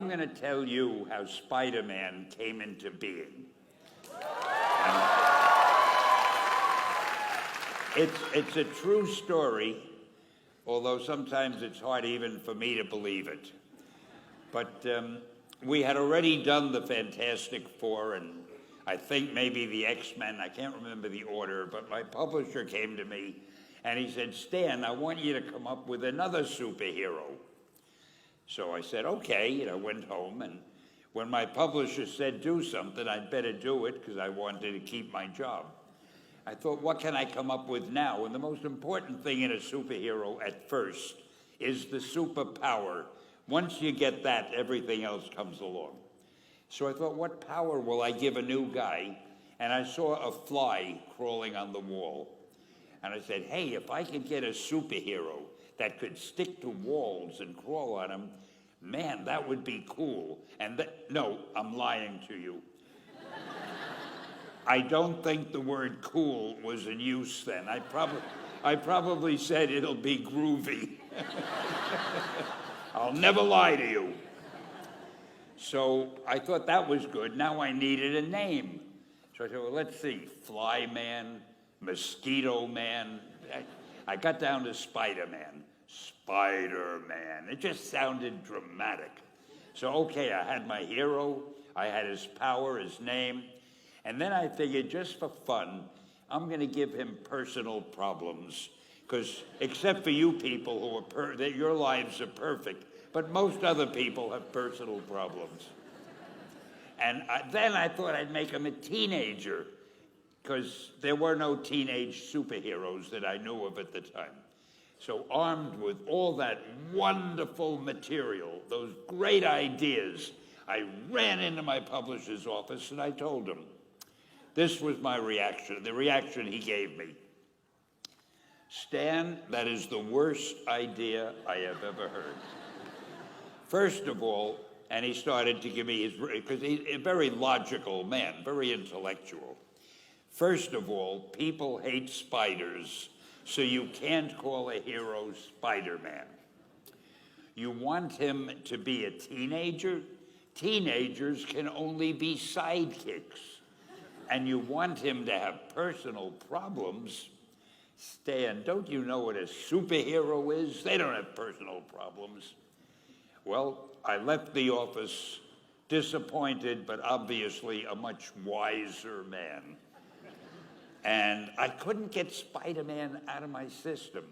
I'm going to tell you how Spider-Man came into being. It's a true story, although sometimes it's hard even for me to believe it. But we had already done the Fantastic Four and I think maybe the X-Men. I can't remember the order, but my publisher came to me and he said, "Stan, I want you to come up with another superhero." So I said, okay, and I went home, and when my publisher said do something, I'd better do it because I wanted to keep my job. I thought, what can I come up with now? And the most important thing in a superhero at first is the superpower. Once you get that, everything else comes along. So I thought, what power will I give a new guy? And I saw a fly crawling on the wall. And I said, hey, if I could get a superhero that could stick to walls and crawl on them, man, that would be cool. And no, I'm lying to you. I don't think the word cool was in use then. I probably said it'll be groovy. I'll never lie to you. So I thought that was good. Now I needed a name. So I said, well, let's see, Fly Man, Mosquito Man. I got down to Spider-Man. Spider-Man. It just sounded dramatic. So, okay, I had my hero, I had his power, his name, and then I figured just for fun, I'm going to give him personal problems, because except for you people who that your lives are perfect, but most other people have personal problems. And then I thought I'd make him a teenager, because there were no teenage superheroes that I knew of at the time. So armed with all that wonderful material, those great ideas, I ran into my publisher's office and I told him. This was my reaction, the reaction he gave me. Stan, that is the worst idea I have ever heard. First of all, and he started to give me his, because he's a very logical man, very intellectual. First of all, people hate spiders, so you can't call a hero Spider-Man. You want him to be a teenager? Teenagers can only be sidekicks. And you want him to have personal problems? Stan, don't you know what a superhero is? They don't have personal problems. Well, I left the office disappointed, but obviously a much wiser man. And I couldn't get Spider-Man out of my system.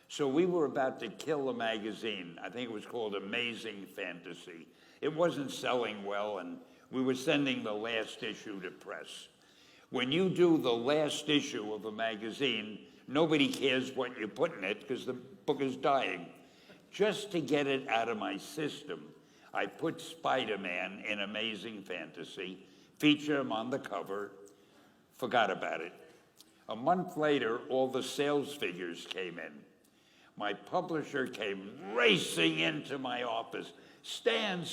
So we were about to kill a magazine. I think it was called Amazing Fantasy. It wasn't selling well, and we were sending the last issue to press. When you do the last issue of a magazine, nobody cares what you put in it because the book is dying. Just to get it out of my system, I put Spider-Man in Amazing Fantasy, featured him on the cover, forgot about it. A month later, all the sales figures came in. My publisher came racing into my office. Stan,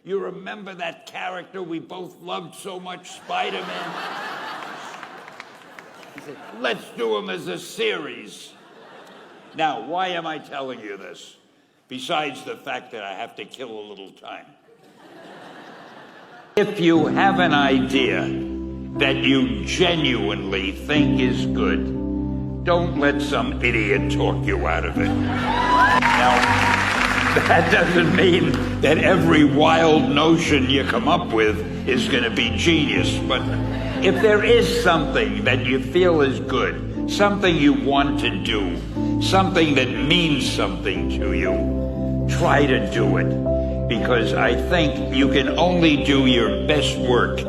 you remember that character we both loved so much, Spider-Man? He said, let's do him as a series. Now, why am I telling you this? Besides the fact that I have to kill a little time. If you have an idea that you genuinely think is good, don't let some idiot talk you out of it. Now, that doesn't mean that every wild notion you come up with is going to be genius, but if there is something that you feel is good, something you want to do, something that means something to you, try to do it, because I think you can only do your best work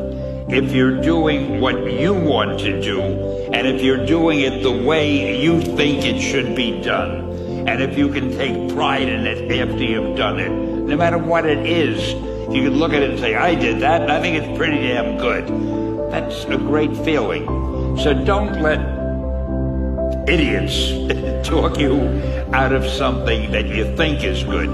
if you're doing what you want to do, and if you're doing it the way you think it should be done, and if you can take pride in it after you've done it, no matter what it is, you can look at it and say, I did that, and I think it's pretty damn good. That's a great feeling. So don't let idiots talk you out of something that you think is good.